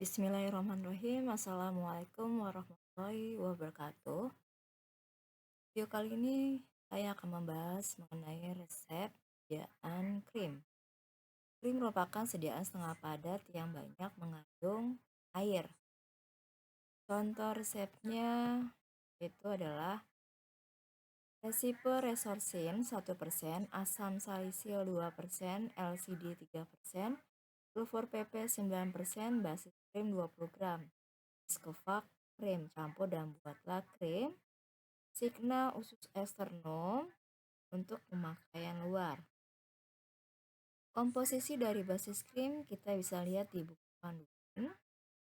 Bismillahirrahmanirrahim. Assalamualaikum warahmatullahi wabarakatuh. Video kali ini saya akan membahas mengenai resep sediaan krim. Krim merupakan sediaan setengah padat yang banyak mengandung air. Contoh resepnya itu adalah resipe resorsin 1%, asam salisil 2%, LCD 3%, sulfur PP 9%, basis krim 20 gram. Skevak krim, campur dan buatlah krim Signa usus esternum untuk pemakaian luar. Komposisi dari basis krim kita bisa lihat di buku panduan.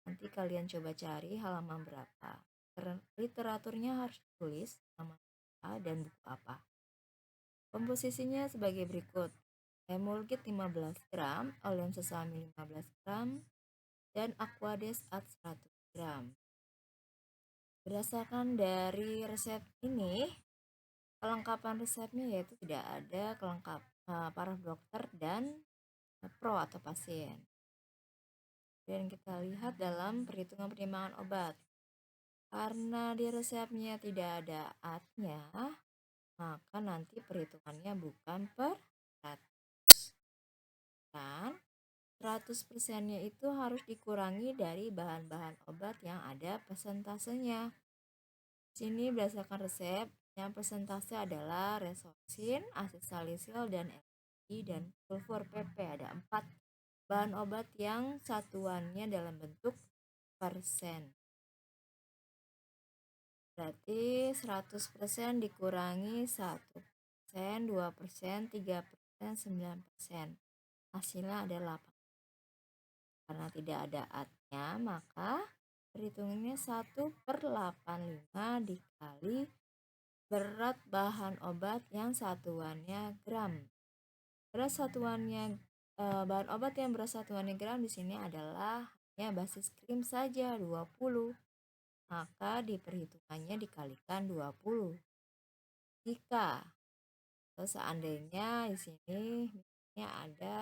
Nanti kalian coba cari halaman berapa. Literaturnya harus ditulis nama apa dan buku apa. Komposisinya sebagai berikut. Emulgit 15 gram, oleum sesami 15 gram, dan aquades at 100 gram. Berdasarkan dari resep ini, kelengkapan resepnya yaitu tidak ada para dokter dan pro atau pasien. Dan kita lihat dalam perhitungan penimbangan obat. Karena di resepnya tidak ada atnya, maka nanti perhitungannya bukan per 100. Dan 100%-nya itu harus dikurangi dari bahan-bahan obat yang ada persentasenya. Di sini berdasarkan resep, yang persentase adalah resorsin, asid salisil, dan LSD, dan sulfur PP. Ada 4 bahan obat yang satuannya dalam bentuk persen. Berarti 100% dikurangi 1%, 2%, 3%, 9%. Hasilnya ada 8. Karena tidak ada atnya, maka perhitungannya 1/85 dikali berat bahan obat yang satuannya gram. Bahan obat yang berat satuannya gram di sini adalah hanya basis krim saja 20. Maka di perhitungannya dikalikan 20. Jika seandainya di sini misalnya ada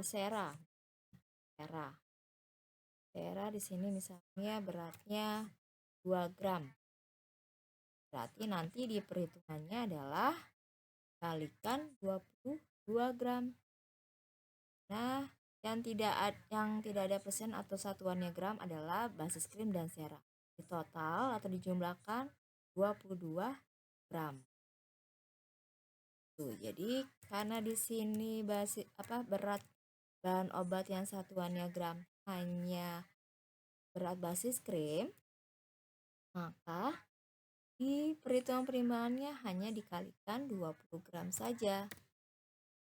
sera di sini misalnya beratnya 2 gram. Berarti nanti di perhitungannya adalah kalikan 22 gram. Nah, yang tidak ada persen atau satuannya gram adalah basis krim dan sera. Di total atau dijumlahkan 22 gram. Tuh, jadi karena di sini berat bahan obat yang satuannya gram hanya berat basis krim, maka di perhitungan perimbangannya hanya dikalikan 20 gram saja.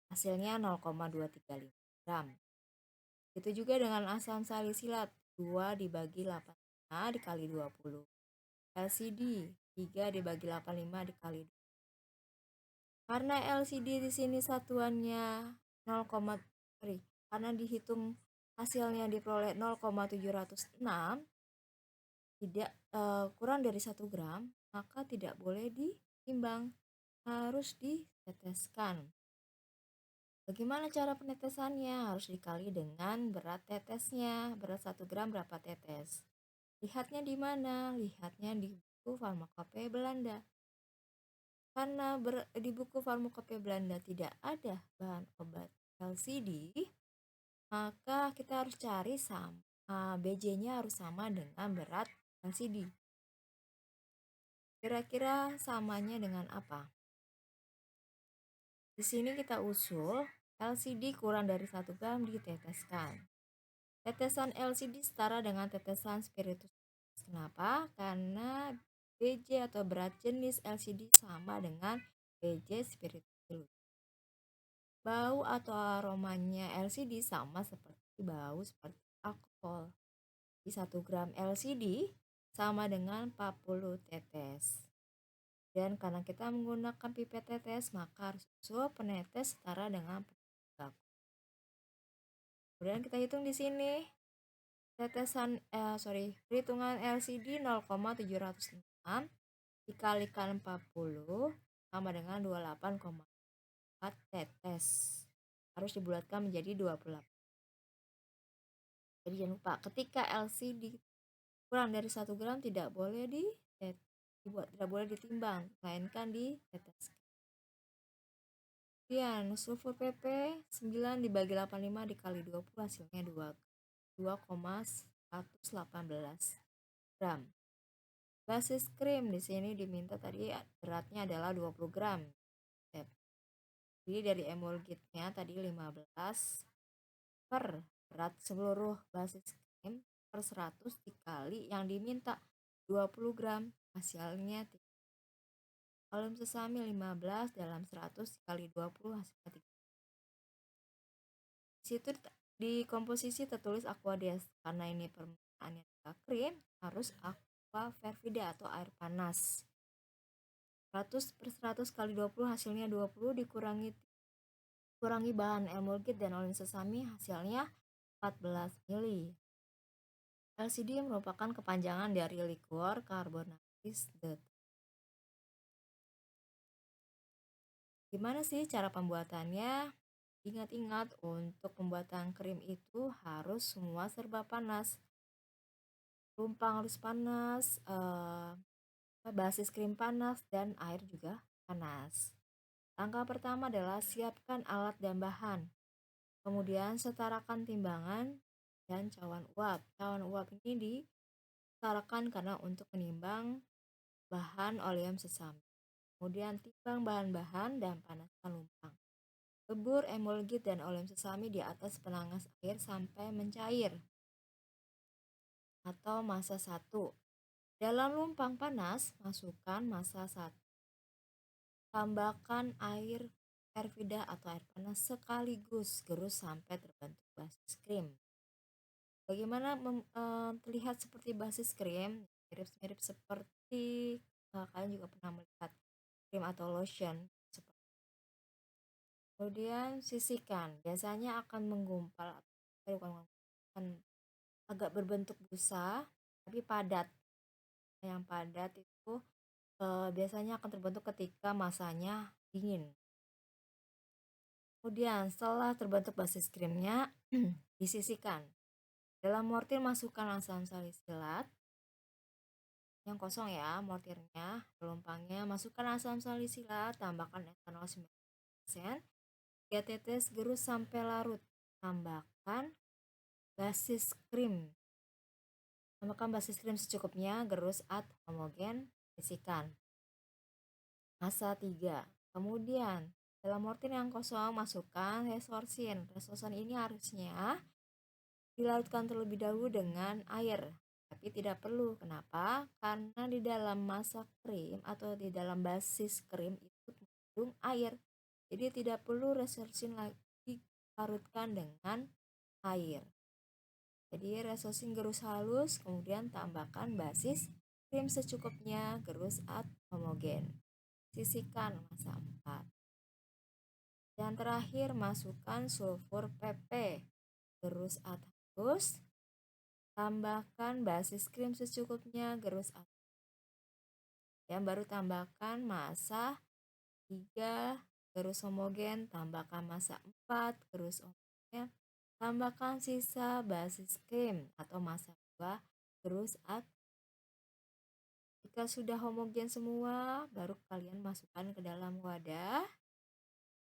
Hasilnya 0,235 gram. Itu juga dengan asam salisilat 2 dibagi 85 dikali 20. LCD 3 dibagi 85 dikali 20. Karena LCD di sini satuannya 0, karena dihitung hasilnya diperoleh 0,706, tidak kurang dari 1 gram, maka tidak boleh ditimbang, harus diteteskan. Bagaimana cara penetesannya? Harus dikali dengan berat tetesnya. Berat 1 gram berapa tetes? Lihatnya di mana? Lihatnya di buku farmakope Belanda. Karena di buku farmakope Belanda tidak ada bahan obat LCD, maka kita harus cari BJ-nya harus sama dengan berat LCD. Kira-kira samanya dengan apa? Di sini kita usul LCD kurang dari 1 gram diteteskan. Tetesan LCD setara dengan tetesan spiritus. Kenapa? Karena BJ atau berat jenis LCD sama dengan BJ spiritus. Bau atau aromanya LCD sama seperti alkohol. Di 1 gram LCD sama dengan 40 tetes. Dan karena kita menggunakan pipet tetes, maka harus usul penetes setara dengan penetes. Kemudian kita hitung di sini perhitungan LCD 0,706 dikalikan 40 sama dengan 28,4 tetes. Harus dibulatkan menjadi 28. Jadi jangan lupa ketika LCD kurang dari 1 gram tidak boleh tidak boleh ditimbang, melainkan ditetes. Kemudian sulfur PP 9 dibagi 85 dikali 20 hasilnya 2,118 gram. Basis krim di sini diminta tadi beratnya adalah 20 gram. Jadi dari emulgitnya tadi 15 per berat seluruh basis krim per 100 dikali yang diminta 20 gram hasilnya. Alum sesami 15 dalam 100 dikali 20 hasilnya 3. Di situ di komposisi tertulis aquades karena ini permukaannya krim harus aqua fervida atau air panas. 100 per 100 kali 20 hasilnya 20 dikurangi bahan emulgit dan olin sesami hasilnya 14 mili. LCD merupakan kepanjangan dari liquor carbonaris DET. Gimana sih cara pembuatannya? Ingat-ingat untuk pembuatan krim itu harus semua serba panas. Lumpang harus panas, basis krim panas, dan air juga panas. Langkah pertama adalah siapkan alat dan bahan. Kemudian setarakan timbangan dan cawan uap. Cawan uap ini disetarakan karena untuk menimbang bahan oleum sesami. Kemudian timbang bahan-bahan dan panaskan lumpang. Lebur emulgit dan oleum sesami di atas penanas air sampai mencair atau massa 1. Dalam lumpang panas, masukkan massa 1. Tambahkan air fervida atau air panas sekaligus, gerus sampai terbentuk basis krim. Bagaimana terlihat seperti basis krim? Mirip-mirip seperti kalian juga pernah melihat krim atau lotion. Kemudian sisihkan, biasanya akan menggumpal, akan agak berbentuk busa tapi padat. Yang padat itu biasanya akan terbentuk ketika masanya dingin. Kemudian setelah terbentuk basis krimnya disisihkan. Dalam mortir masukkan asam salisilat yang kosong ya, mortirnya, lumpangnya masukkan asam salisilat, tambahkan etanol 9%, 3 tetes gerus sampai larut. Tambahkan basis krim. Tambahkan basis krim secukupnya, gerus ad homogen, sisihkan. Massa 3. Kemudian dalam mortir yang kosong masukkan resorsin. Resorsin ini harusnya dilarutkan terlebih dahulu dengan air, tapi tidak perlu. Kenapa? Karena di dalam massa krim atau di dalam basis krim itu mengandung air. Jadi tidak perlu resorsin lagi dilarutkan dengan air. Jadi resorsin gerus halus, kemudian tambahkan basis krim secukupnya, gerus ad homogen. Sisihkan massa 4. Dan terakhir masukkan sulfur PP, gerus ad halus, tambahkan basis krim secukupnya, gerus ad. Dan baru tambahkan massa 3, gerus homogen, tambahkan massa 4, gerus homogen, tambahkan sisa basis krim atau massa 2, gerus ad. Jika sudah homogen semua, baru kalian masukkan ke dalam wadah.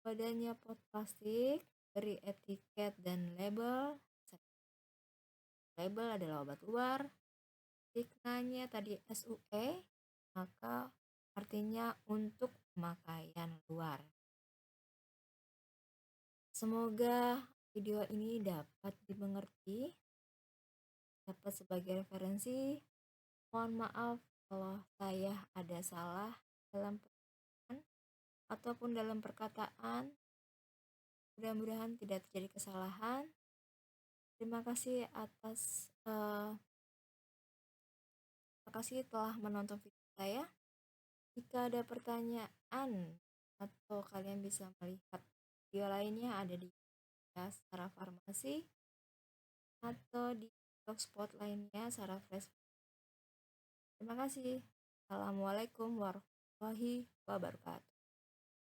Wadahnya pot plastik, beri etiket dan label. Label adalah obat luar. Stigmanya tadi SUE, maka artinya untuk pemakaian luar. Semoga video ini dapat dimengerti, dapat sebagai referensi. Mohon maaf kalau saya ada salah dalam perkataan ataupun dalam perkataan. Mudah-mudahan tidak terjadi kesalahan. Terima kasih telah menonton video saya. Jika ada pertanyaan atau kalian bisa melihat video lainnya ada di Sarah Farmasi atau di blogspot lainnya Sarah Fresh. Terima kasih. Assalamualaikum warahmatullahi wabarakatuh.